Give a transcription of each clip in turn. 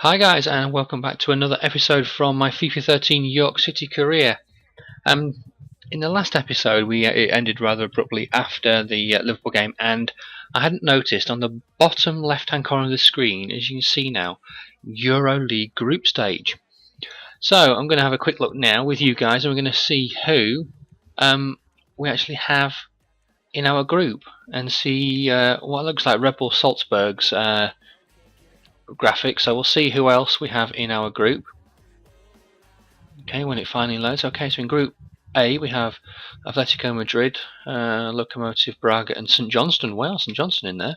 Hi guys, and welcome back to another episode from my FIFA 13 York City career. In the last episode, it ended rather abruptly after the Liverpool game, and I hadn't noticed on the bottom left-hand corner of the screen, as you can see now, Euro League group stage. So I'm going to have a quick look now with you guys, and we're going to see who we actually have in our group, and see what looks like Red Bull Salzburg's graphic. So we'll see who else we have in our group. Okay, when it finally loads. Okay, so in Group A we have Atletico Madrid, Lokomotiv Braga and St Johnstone. Wow, St Johnstone in there.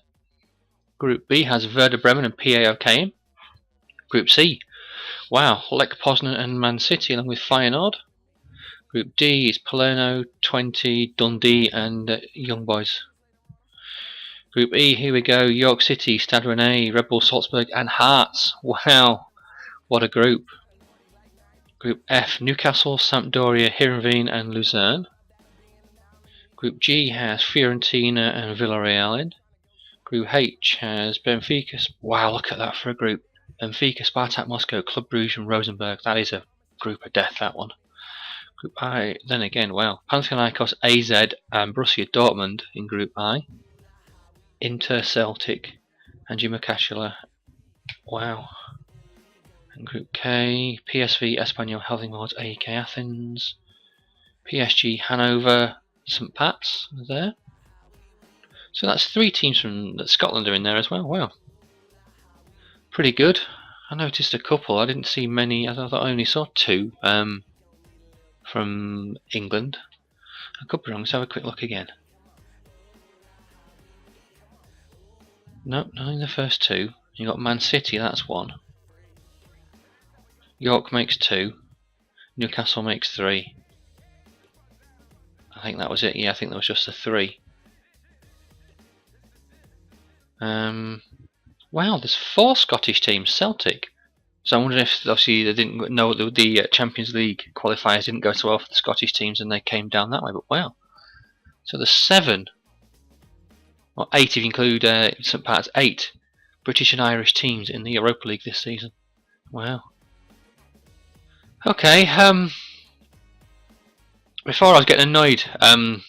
Group B has Werder Bremen and PAOK. Group C, wow, Lech Poznan and Man City along with Feyenoord. Group D is Palermo, 20, Dundee and Young Boys. Group E, here we go, York City, Stade Rennais, Red Bull Salzburg and Hearts. Wow, what a group. Group F, Newcastle, Sampdoria, Heerenveen and Luzern. Group G has Fiorentina and Villarreal in. Group H has Benfica. Wow, look at that for a group. Benfica, Spartak Moscow, Club Brugge and Rosenborg. That is a group of death, that one. Group I, then again, wow. Panathinaikos, AZ and Borussia Dortmund in Group I. Inter, Celtic and Jimmy. Wow. And Group K, PSV, Espanyol, Helsingborg, AEK Athens, PSG, Hanover, St Pat's there. So that's 3 teams from Scotland are in there as well. Wow, pretty good. I noticed a couple. I didn't see many. I thought I only saw 2 from England. I could be wrong. Let's have a quick look again. Nope, not in the first 2. You got Man City. That's 1. York makes 2. Newcastle makes 3. I think that was it. Yeah, I think there was just the 3. Wow, there's 4 Scottish teams. Celtic. So I wonder if obviously they didn't know the Champions League qualifiers didn't go so well for the Scottish teams and they came down that way. But wow, so there's 7, or 8 if you include St Pat's, 8 British and Irish teams in the Europa League this season. Wow. Okay. Before I was getting annoyed. On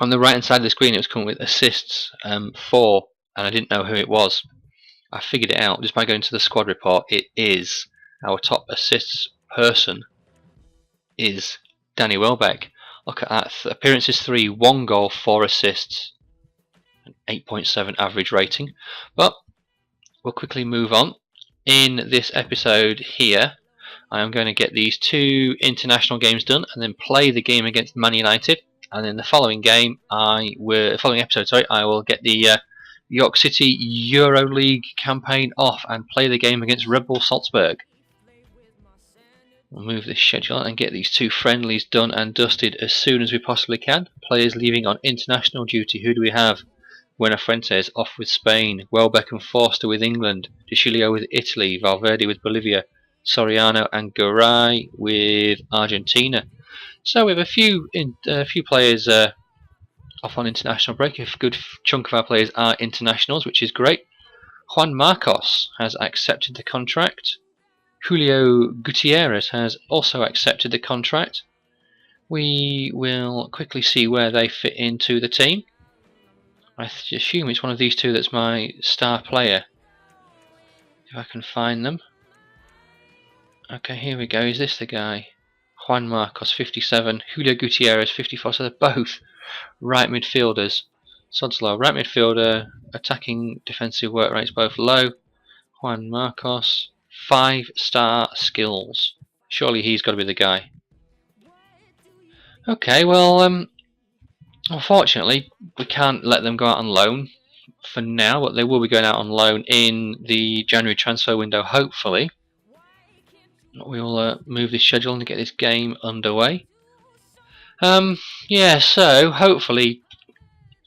the right hand side of the screen, it was coming with assists 4, and I didn't know who it was. I figured it out just by going to the squad report. It is our top assists person is Danny Welbeck. Look at that, appearances 3, 1 goal, 4 assists, an 8.7 average rating. But we'll quickly move on. In this episode here, I am going to get these 2 international games done and then play the game against Man United. And in the following game, I will get the York City Euro League campaign off and play the game against Red Bull Salzburg. We'll move this schedule and get these 2 friendlies done and dusted as soon as we possibly can. Players leaving on international duty. Who do we have? Buenafuentes off with Spain, Welbeck and Forster with England, De Chilio with Italy, Valverde with Bolivia, Soriano and Garay with Argentina. So we have a few players off on international break. A good chunk of our players are internationals, which is great. Juan Marcos has accepted the contract. Julio Gutierrez has also accepted the contract. We will quickly see where they fit into the team. I assume it's one of these 2 that's my star player. If I can find them. Okay, here we go. Is this the guy? Juan Marcos, 57. Julio Gutierrez, 54. So they're both right midfielders. Sodslow, right midfielder. Attacking defensive work rates both low. Juan Marcos, 5-star skills. Surely he's got to be the guy. Okay, well, unfortunately, we can't let them go out on loan for now, but they will be going out on loan in the January transfer window, hopefully. We will move this schedule and get this game underway. Yeah, so hopefully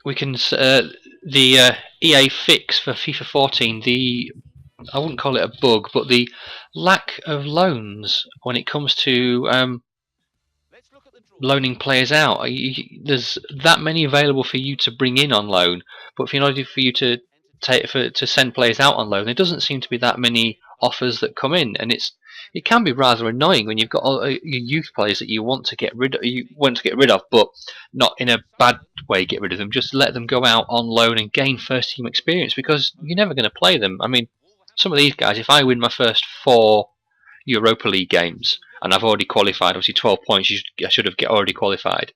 we can the EA fix for FIFA 14. I wouldn't call it a bug, but the lack of loans when it comes to loaning players out. There's that many available for you to bring in on loan, but in order for you to send players out on loan, there doesn't seem to be that many offers that come in, and it can be rather annoying when you've got all your youth players that you want to get rid of, but not in a bad way. Get rid of them. Just let them go out on loan and gain first team experience, because you're never going to play them. I mean, some of these guys, if I win my first 4 Europa League games and I've already qualified, obviously 12 points, I should have already qualified.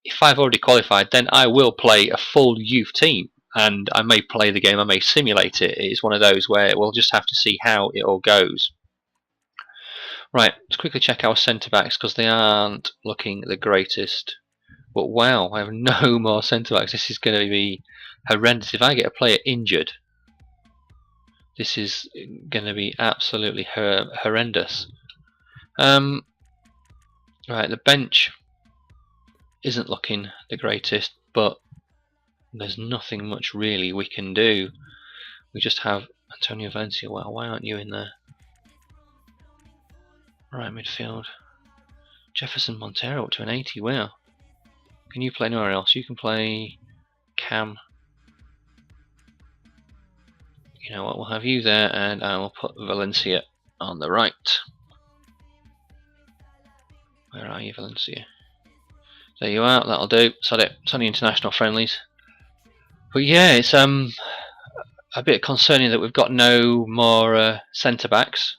If I've already qualified, then I will play a full youth team, and I may play the game, I may simulate it. It's one of those where we'll just have to see how it all goes. Right, let's quickly check our centre backs, because they aren't looking the greatest. But wow, I have no more centre backs. This is going to be horrendous. If I get a player injured, this is going to be absolutely horrendous. Right, the bench isn't looking the greatest, but there's nothing much really we can do. We just have Antonio Valencia. Well, why aren't you in there? Right midfield. Jefferson Montero up to an 80. Wow. Can you play anywhere else? You can play Cam. You know what? We'll have you there, and I will put Valencia on the right. Where are you, Valencia? There you are. That'll do. Sod it. It's only international friendlies. But yeah, it's a bit concerning that we've got no more centre backs.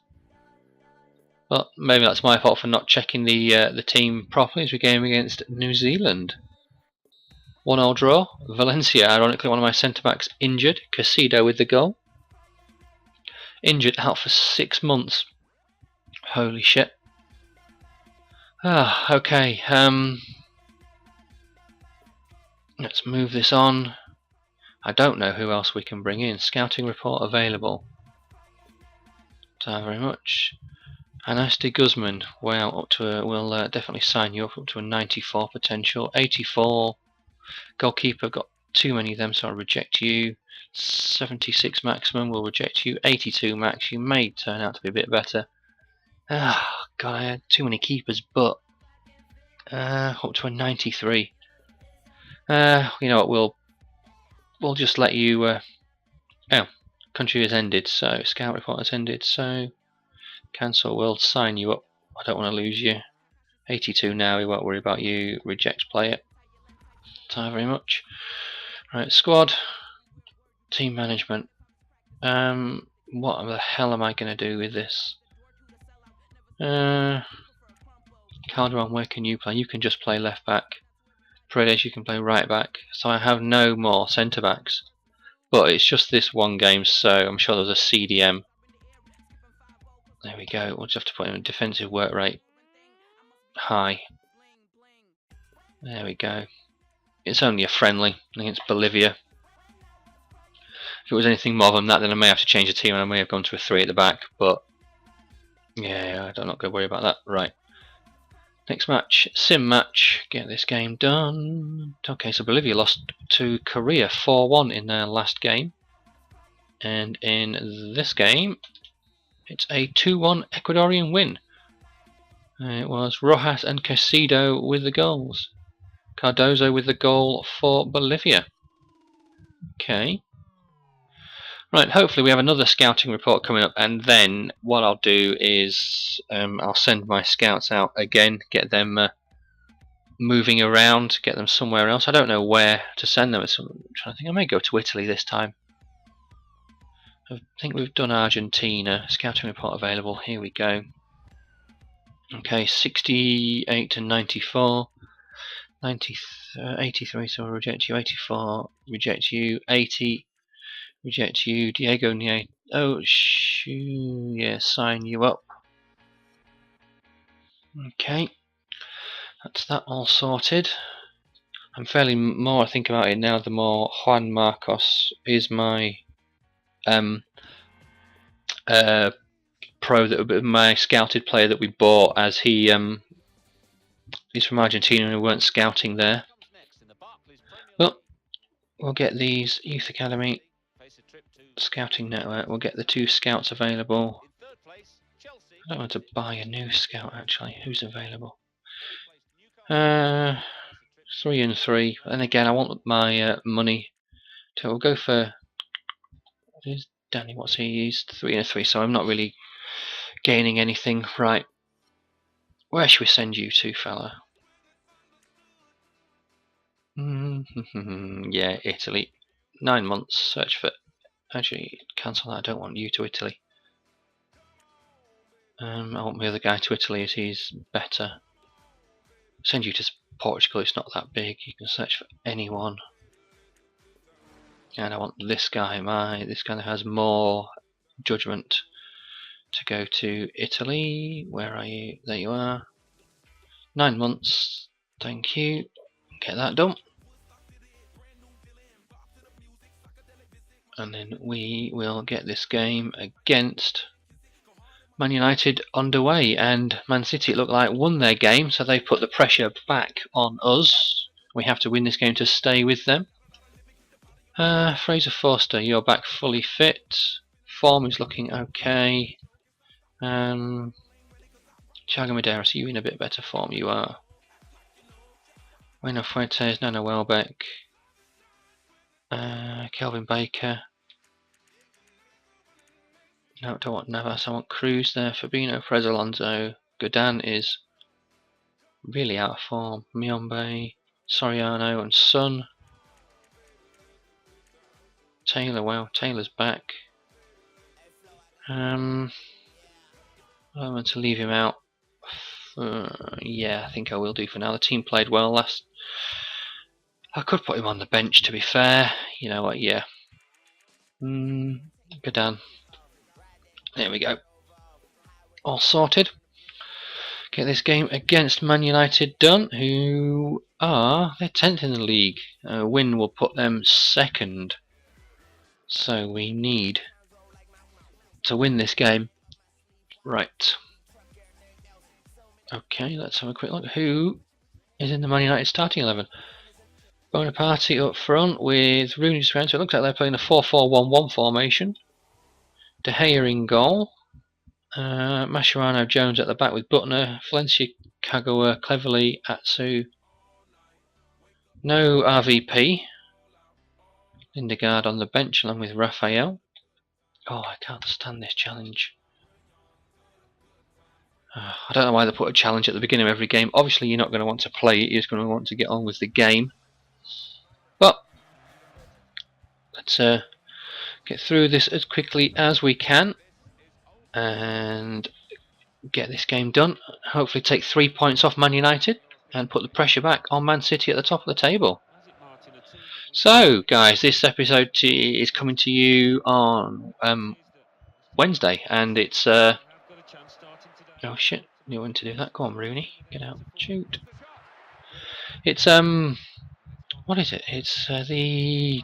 But maybe that's my fault for not checking the team properly as we game against New Zealand. 1-1 draw. Valencia, ironically, one of my centre backs injured. Casido with the goal. Injured, out for 6 months. Holy shit. Okay. Let's move this on. I don't know who else we can bring in. Scouting report available. Thank you very much. Anasti Guzman. Wow, up to we'll definitely sign you up to a 94 potential. 84. Goalkeeper, got too many of them, so I'll reject you. 76 maximum, we'll reject you. 82 max, you may turn out to be a bit better. God, I had too many keepers, but up to a 93. You know what? We'll just let you. Oh, country has ended, so scout report has ended. So cancel. We'll sign you up. I don't want to lose you. 82 now. We won't worry about you. Reject player. Thank you very much. Right, squad. Team management. What the hell am I going to do with this? Calderon, where can you play? You can just play left back. Paredes, you can play right back. So I have no more centre backs. But it's just this one game, so I'm sure there's a CDM. There we go. We'll just have to put in a defensive work rate high. There we go. It's only a friendly against Bolivia. If it was anything more than that, then I may have to change the team and I may have gone to a 3 at the back. But yeah, I'm not going to worry about that. Right. Next match, sim match. Get this game done. Okay, so Bolivia lost to Korea 4-1 in their last game. And in this game, it's a 2-1 Ecuadorian win. It was Rojas and Casido with the goals. Cardozo with the goal for Bolivia. Okay. Right, hopefully we have another scouting report coming up, and then what I'll do is I'll send my scouts out again, get them moving around, get them somewhere else. I don't know where to send them. I'm trying to think. I may go to Italy this time. I think we've done Argentina. Scouting report available. Here we go. Okay, 68 to 94. 83, so I'll reject you. 84, reject you. 80, reject you. Diego Nieto. Oh, yeah, sign you up. Okay, that's that all sorted. I'm fairly more I think about it now, the more Juan Marcos is my pro, that my scouted player that we bought, as he's from Argentina and we weren't scouting there. Well, we'll get these youth academy scouting network. We'll get the 2 scouts available. I don't want to buy a new scout actually. Who's available? 3 and 3. And again, I want my money. So we'll go for Danny, what's he used? 3 and a 3, so I'm not really gaining anything. Right. Where should we send you to, fella? Yeah, Italy. 9 months. Search for. Actually, cancel that. I don't want you to Italy. I want my other guy to Italy as he's better. Send you to Portugal. It's not that big. You can search for anyone. And I want this guy. This guy that has more judgment to go to Italy. Where are you? There you are. 9 months. Thank you. Get that done. And then we will get this game against Man United underway. And Man City, it looked like, won their game, so they put the pressure back on us. We have to win this game to stay with them. Fraser Forster, you're back fully fit. Form is looking okay. Thiago Medeiros, are you in a bit better form? You are. Bueno Fuentes, Nana Welbeck. Kelvin Baker. No, don't want Navas, I want Cruz there. Fabinho, Perez Alonso. Godin is really out of form. Miombe, Soriano and Son. Taylor, well, Taylor's back. I'm going to leave him out. Yeah, I think I will do for now. The team played well last. I could put him on the bench, to be fair. You know what, yeah. Godin. There we go. All sorted. Get this game against Man United done, who are, they're 10th in the league. A win will put them 2nd. So we need to win this game. Right. Okay, let's have a quick look. Who is in the Man United starting 11? Bonaparte up front with Rooney around. So it looks like they're playing a 4-4-1-1 formation. De Gea in goal. Mascherano Jones at the back with Butner. Valencia, Kagawa, Cleverly, Atsu. No RVP. Lindegaard on the bench along with Raphael. Oh, I can't stand this challenge. I don't know why they put a challenge at the beginning of every game. Obviously, you're not going to want to play it. You're just going to want to get on with the game. But let's get through this as quickly as we can and get this game done. Hopefully take 3 points off Man United and put the pressure back on Man City at the top of the table. So, guys, this episode is coming to you on Wednesday, and it's oh shit, you want to do that? Go on, Rooney, get out, shoot. It's what is it? It's the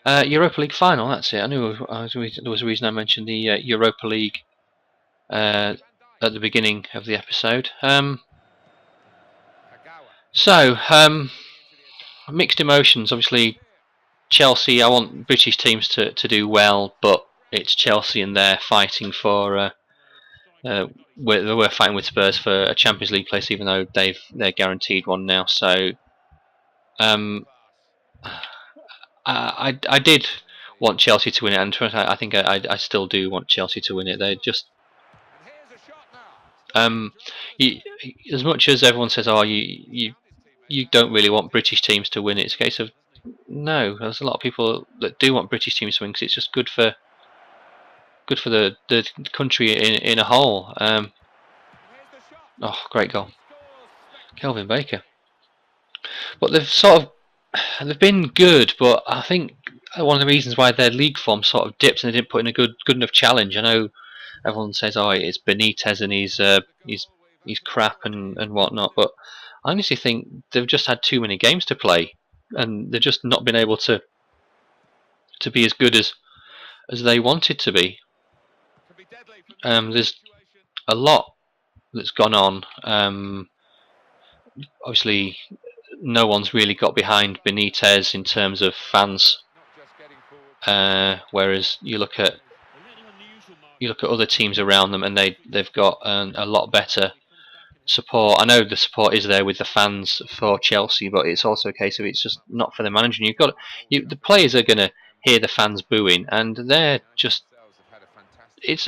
Europa League final. That's it. I knew there was a reason I mentioned the Europa League at the beginning of the episode. So mixed emotions. Obviously, Chelsea. I want British teams to do well, but it's Chelsea and they're fighting for. We're fighting with Spurs for a Champions League place, even though they're guaranteed one now. So, I did want Chelsea to win it, and I think I still do want Chelsea to win it. They're just as much as everyone says, oh, you don't really want British teams to win it. It's a case of no. There's a lot of people that do want British teams to win because it's just good for the country in a whole. Oh, great goal, Kelvin Baker. But they've been good, but I think one of the reasons why their league form sort of dipped and they didn't put in a good enough challenge. I know everyone says, oh, it's Benitez and he's crap and whatnot, but I honestly think they've just had too many games to play, and they've just not been able to be as good as they wanted to be. There's a lot that's gone on. Obviously, no one's really got behind Benitez in terms of fans. Whereas you look at other teams around them, and they've got a lot better support. I know the support is there with the fans for Chelsea, but it's also a case of it's just not for the manager. The players are going to hear the fans booing, and they're just.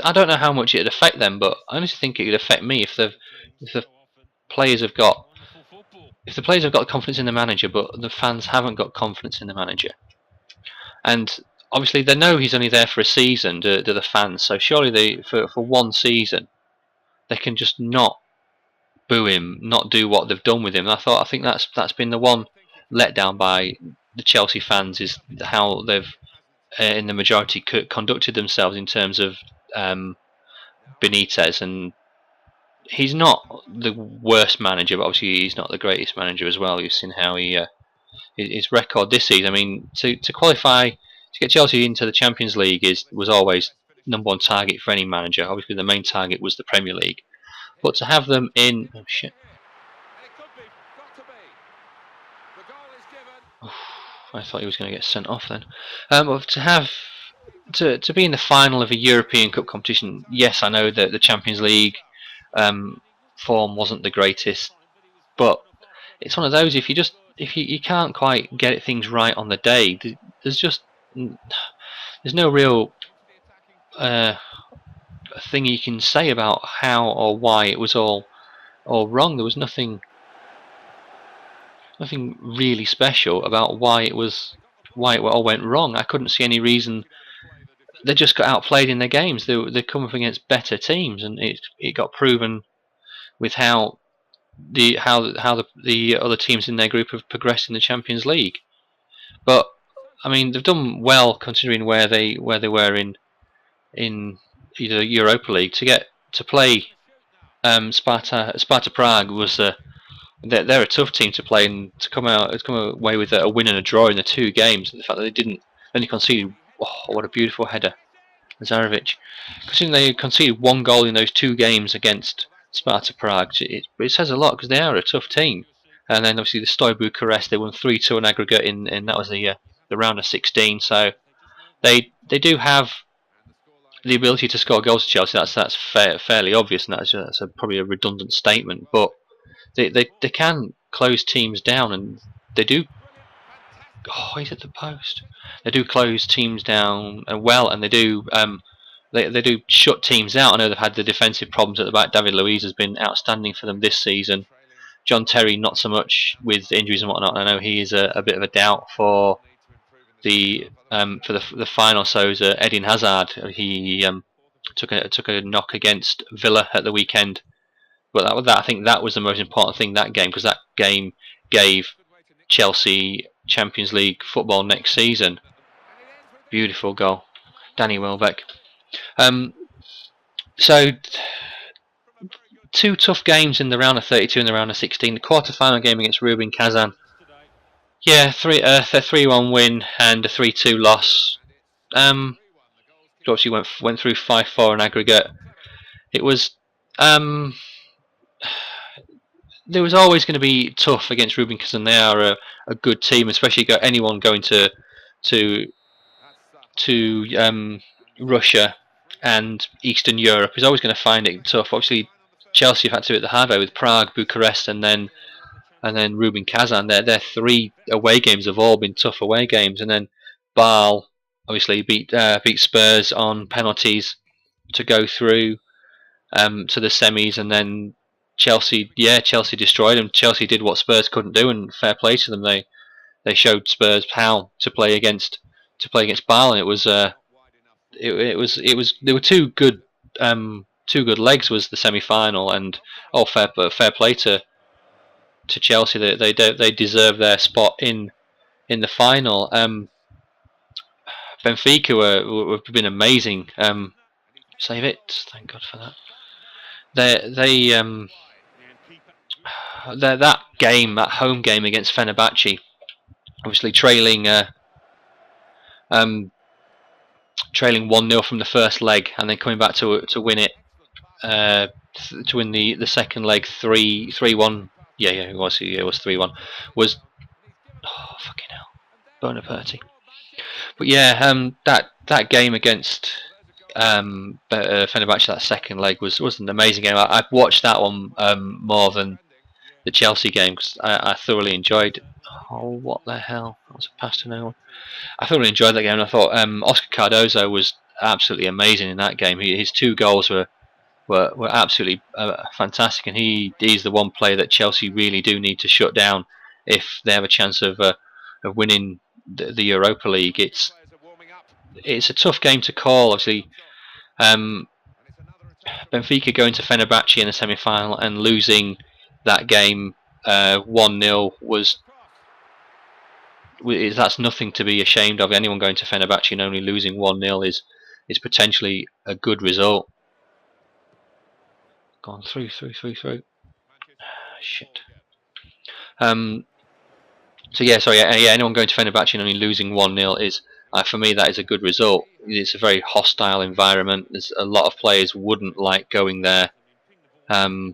I don't know how much it'd affect them, but I honestly think it would affect me if the players have got confidence in the manager, but the fans haven't got confidence in the manager. And obviously they know he's only there for a season, to the fans. So surely for one season they can just not boo him, not do what they've done with him. I think that's been the one letdown by the Chelsea fans, is how they've in the majority conducted themselves in terms of Benitez. And he's not the worst manager, but obviously he's not the greatest manager as well. You've seen how his record this season. I mean, to qualify to get Chelsea into the Champions League was always number one target for any manager. Obviously, the main target was the Premier League, but to have them in, oh shit, I thought he was going to get sent off then. To have to be in the final of a European Cup competition, yes, I know that the Champions League form wasn't the greatest, but it's one of those, if you can't quite get things right on the day, there's no real thing you can say about how or why it was all wrong. There was nothing really special about why it all went wrong. I couldn't see any reason. They just got outplayed in their games. They come up against better teams, and it got proven with how the other teams in their group have progressed in the Champions League. But I mean, they've done well considering where they were in either Europa League. To play Sparta Prague was they're a tough team to play, and to come away with a win and a draw in the two games. The fact that they didn't only conceded, oh, what a beautiful header, Lazarevic. Considering they conceded one goal in those two games against Sparta Prague, it says a lot, because they are a tough team. And then obviously the Steaua Bucharest, they won 3-2 on aggregate in that was the round of 16. So they do have the ability to score goals to Chelsea. That's fairly obvious, and that's probably a redundant statement. But they can close teams down, and they do. Oh, he's at the post. They do close teams down well, and they do shut teams out. I know they've had the defensive problems at the back. David Luiz has been outstanding for them this season. John Terry not so much with injuries and whatnot. I know he is a bit of a doubt for the final. So is Eden Hazard. He took a knock against Villa at the weekend. But I think that was the most important thing, that game, because that game gave Chelsea Champions League football next season. Beautiful goal, Danny Welbeck. So two tough games in the round of 32 and the round of 16. The quarter-final game against Rubin Kazan. Yeah, a 3-1 win and a 3-2 loss. Obviously went through 5-4 in aggregate. It was there was always going to be tough against Rubin Kazan. They are a good team, especially anyone going to Russia and Eastern Europe is always going to find it tough. Obviously, Chelsea have had to do it the hard way with Prague, Bucharest, and then Rubin Kazan. Their three away games have all been tough away games, and then Bâle obviously beat Spurs on penalties to go through to the semis, and then Chelsea destroyed them. Chelsea did what Spurs couldn't do, and fair play to them. They showed Spurs how to play against Bâle, and it was there were two good legs was the semi-final, and fair play to Chelsea. They deserve their spot in the final. Benfica have been amazing. Save it, thank God for that. That game, that home game against Fenerbahce, obviously trailing 1-0 from the first leg, and then coming back to win it, to win the second leg 3-1. Yeah, it was 3-1. Was fucking hell, Bonaparty. But yeah, that game against Fenerbahce, that second leg was an amazing game. I've watched that one more than the Chelsea game because I thoroughly enjoyed. Oh, what the hell! That was a pass to no one. I thoroughly enjoyed that game. And I thought Oscar Cardozo was absolutely amazing in that game. His 2 goals were absolutely fantastic, and he's the one player that Chelsea really do need to shut down if they have a chance of winning the Europa League. It's a tough game to call. Obviously, Benfica going to Fenerbahce in the semi-final and losing that game 1-0 that's nothing to be ashamed of. Anyone going to Fenerbahce and only losing 1-0 is potentially a good result. Gone through. Shit. So yeah, sorry. Yeah, anyone going to Fenerbahce and only losing 1-0 is, for me, that is a good result. It's a very hostile environment. There's a lot of players wouldn't like going there. All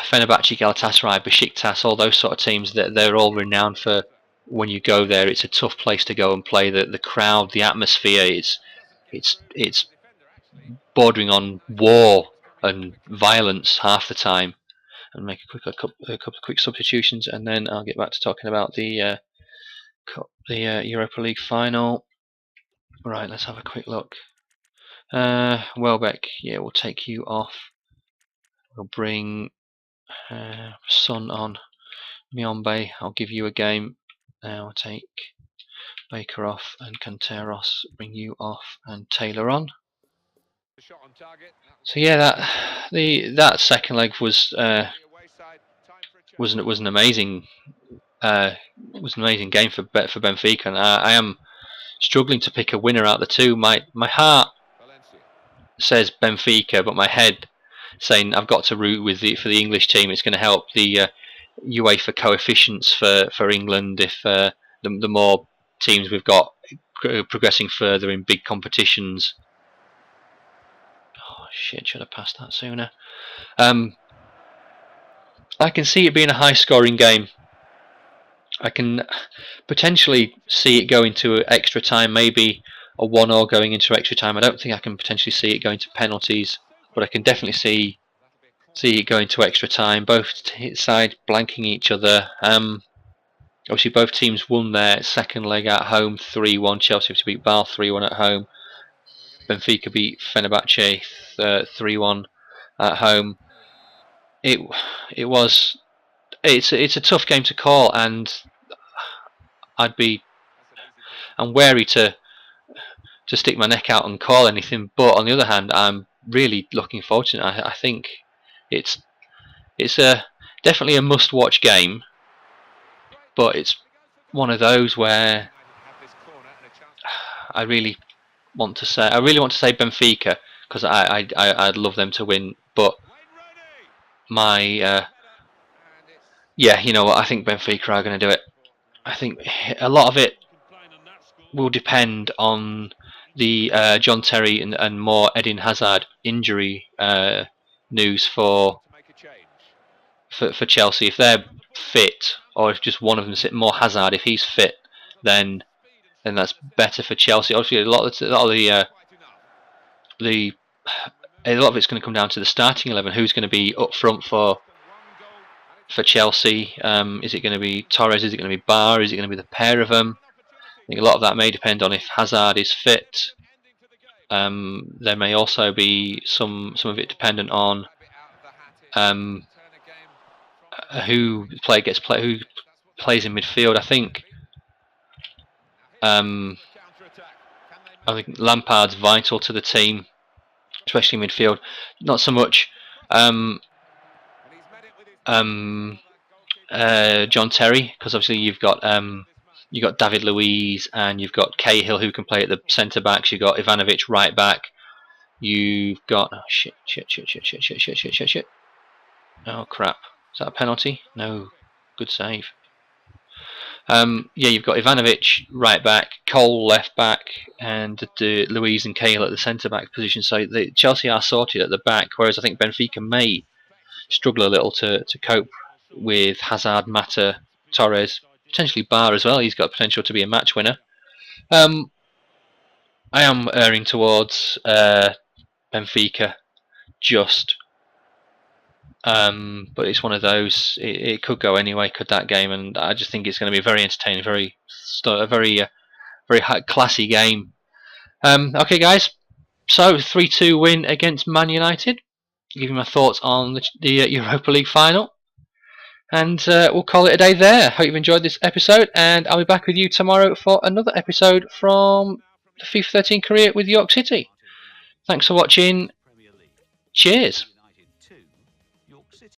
Fenerbahce, Galatasaray, Besiktas, all those sort of teams, they're all renowned for, when you go there, it's a tough place to go and play. The crowd, the atmosphere, it's bordering on war and violence half the time. And make a couple of quick substitutions, and then I'll get back to talking about the Europa League final. Right, let's have a quick look. Welbeck, yeah, we'll take you off. We'll bring Son on. Miombe, I'll give you a game. I'll take Baker off and Canteros, bring you off, and Taylor on. So yeah, that second leg was an amazing game for Benfica, and I am struggling to pick a winner out of the two. My heart says Benfica, but my head saying I've got to root for the English team. It's going to help the UEFA coefficients for England if the more teams we've got progressing further in big competitions. Oh shit! Should have passed that sooner. I can see it being a high-scoring game. I can potentially see it going to extra time, maybe a 1-1 going into extra time. I don't think I can potentially see it going to penalties, but I can definitely see it going to extra time. Both sides blanking each other. Obviously, both teams won their second leg at home 3-1. Chelsea to beat Bâle 3-1 at home. Benfica beat Fenerbahce 3-1 at home. It's a tough game to call, and I'm wary to stick my neck out and call anything. But on the other hand, I'm really looking forward to it. I think it's definitely a must-watch game, but it's one of those where I really want to say Benfica, because I'd love them to win, but yeah, you know what, I think Benfica are going to do it. I think a lot of it will depend on the John Terry and more Eden Hazard injury news for Chelsea. If they're fit, or if just one of them more Hazard, if he's fit, then that's better for Chelsea. Obviously, a lot of it's going to come down to the starting 11. Who's going to be up front for Chelsea? Is it going to be Torres? Is it going to be Barr? Is it going to be the pair of them? I think a lot of that may depend on if Hazard is fit. There may also be some of it dependent on who plays in midfield. I think Lampard's vital to the team, especially midfield. Not so much John Terry, because obviously you've got David Luiz and you've got Cahill who can play at the centre backs. You've got Ivanovic right back. You've got shit. Oh crap! Is that a penalty? No. Good save. Yeah, you've got Ivanovic right back, Cole left back, and Luiz and Cahill at the centre back position. So Chelsea are sorted at the back, whereas I think Benfica may struggle a little to cope with Hazard, Mata, Torres, potentially Barr as well. He's got potential to be a match winner. I am erring towards Benfica, just But it's one of those. It could go anyway. Could that game? And I just think it's going to be very entertaining, a very classy game. Okay, guys. So 3-2 win against Man United. Giving my thoughts on the Europa League final. And we'll call it a day there. Hope you've enjoyed this episode, and I'll be back with you tomorrow for another episode from the FIFA 13 career with York City. Thanks for watching. Cheers.